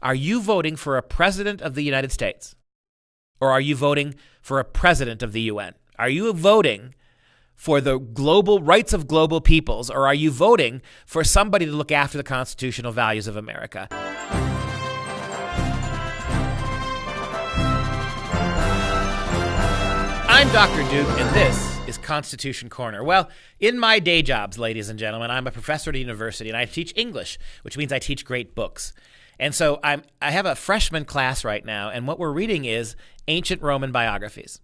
Are you voting for a president of the United States? Or are you voting for a president of the UN? Are you voting for the global rights of global peoples, or are you voting for somebody to look after the constitutional values of America? I'm Dr. Duke, and this is Constitution Corner. Well, in my day jobs, ladies and gentlemen, I'm a professor at a university, and I teach English, which means I teach great books. And so I have a freshman class right now, and what we're reading is ancient Roman biographies.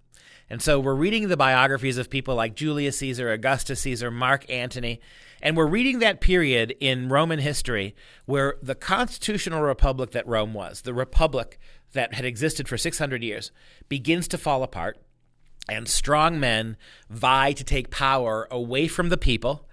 And so we're reading the biographies of people like Julius Caesar, Augustus Caesar, Mark Antony, and we're reading that period in Roman history where the constitutional republic that Rome was, the republic that had existed for 600 years, begins to fall apart, and strong men vie to take power away from the people.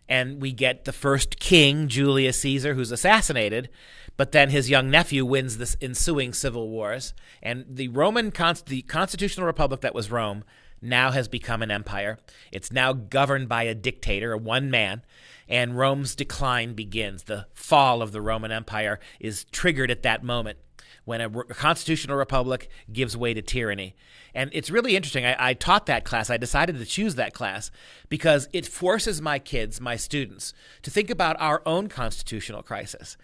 And we get the first king, Julius Caesar, who's assassinated, but then his young nephew wins the ensuing civil wars. And the the constitutional republic that was Rome now has become an empire. It's now governed by a dictator, one man, and Rome's decline begins. The fall of the Roman Empire is triggered at that moment when a constitutional republic gives way to tyranny. And it's really interesting. I taught that class. I decided to choose that class because it forces my kids, my students, to think about our own constitutional crisis.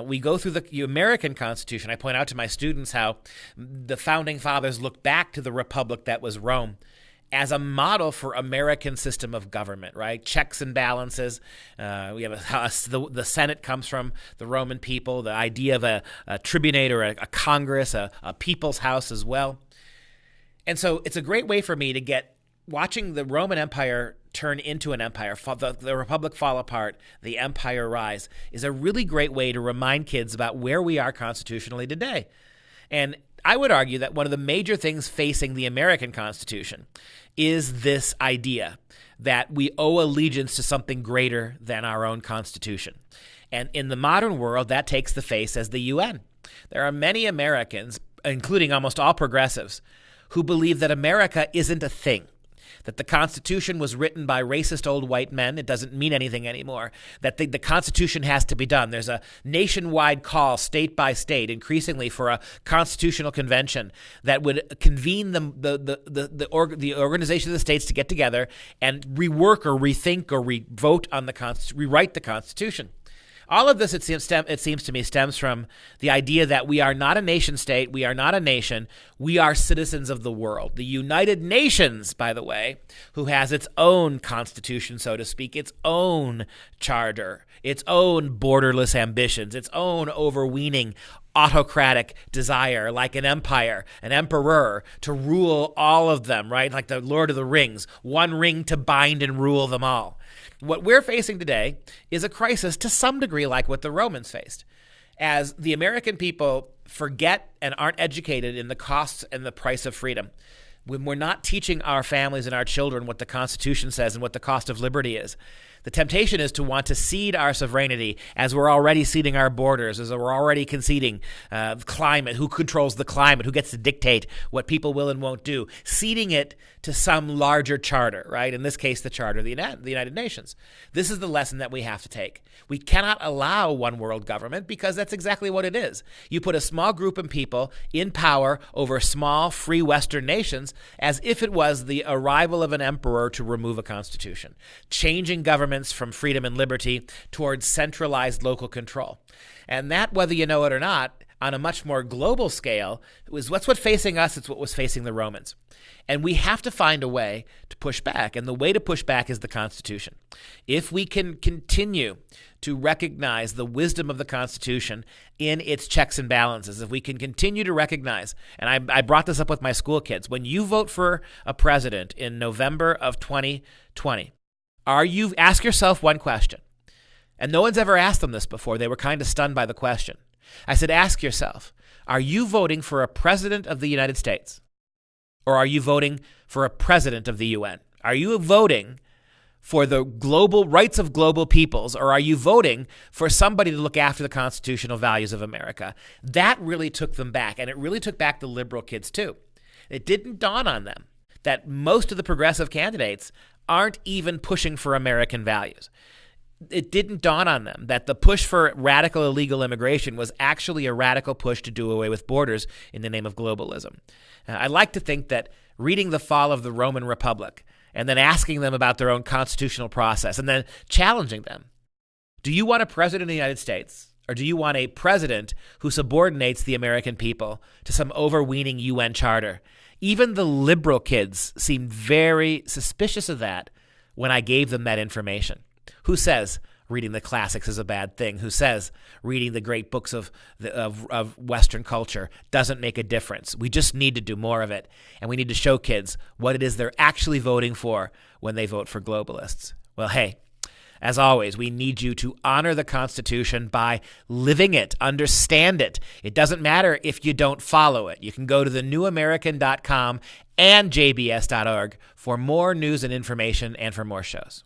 We go through the American Constitution. I point out to my students how the Founding Fathers looked back to the republic that was Rome as a model for American system of government, right? Checks and balances. We have the Senate comes from the Roman people, the idea of a tribunate or a Congress, a people's house as well. And so it's a great way for me to get watching the Roman Empire turn into an empire, the republic fall apart, the empire rise, is a really great way to remind kids about where we are constitutionally today. And I would argue that one of the major things facing the American Constitution is this idea that we owe allegiance to something greater than our own Constitution. And in the modern world, that takes the face as the UN. There are many Americans, including almost all progressives, who believe that America isn't a thing, that the Constitution was written by racist old white men. It doesn't mean anything anymore, that the Constitution has to be done. There's a nationwide call, state by state, increasingly for a constitutional convention that would convene the organization of the states to get together and rework or rethink or vote on rewrite the Constitution. All of this, it seems to me, stems from the idea that we are not a nation state, we are not a nation, we are citizens of the world. The United Nations, by the way, who has its own constitution, so to speak, its own charter, its own borderless ambitions, its own overweening autocratic desire, like an empire, an emperor, to rule all of them, right? Like the Lord of the Rings, one ring to bind and rule them all. What we're facing today is a crisis to some degree like what the Romans faced. As the American people forget and aren't educated in the costs and the price of freedom, when we're not teaching our families and our children what the Constitution says and what the cost of liberty is, the temptation is to want to cede our sovereignty as we're already ceding our borders, as we're already conceding climate, who controls the climate, who gets to dictate what people will and won't do, ceding it to some larger charter, right? In this case, the Charter of the United Nations. This is the lesson that we have to take. We cannot allow one world government because that's exactly what it is. You put a small group of people in power over small, free Western nations as if it was the arrival of an emperor to remove a constitution, changing governments from freedom and liberty towards centralized local control. And that, whether you know it or not, on a much more global scale, was what's facing us. It's what was facing the Romans. And we have to find a way to push back. And the way to push back is the Constitution. If we can continue to recognize the wisdom of the Constitution in its checks and balances, if we can continue to recognize, and I brought this up with my school kids, when you vote for a president in November of 2020, ask yourself one question. And no one's ever asked them this before. They were kind of stunned by the question. I said, ask yourself, are you voting for a president of the United States? Or are you voting for a president of the UN? Are you voting for the global rights of global peoples, or are you voting for somebody to look after the constitutional values of America? That really took them back, and it really took back the liberal kids too. It didn't dawn on them that most of the progressive candidates aren't even pushing for American values. it didn't dawn on them that the push for radical illegal immigration was actually a radical push to do away with borders in the name of globalism. I like to think that reading The Fall of the Roman Republic and then asking them about their own constitutional process and then challenging them. Do you want a president of the United States, or do you want a president who subordinates the American people to some overweening UN charter? Even the liberal kids seemed very suspicious of that when I gave them that information. Who says reading the classics is a bad thing? Who says reading the great books of Western culture doesn't make a difference? We just need to do more of it, and we need to show kids what it is they're actually voting for when they vote for globalists. Well, hey, as always, we need you to honor the Constitution by living it, understand it. It doesn't matter if you don't follow it. You can go to thenewamerican.com and jbs.org for more news and information and for more shows.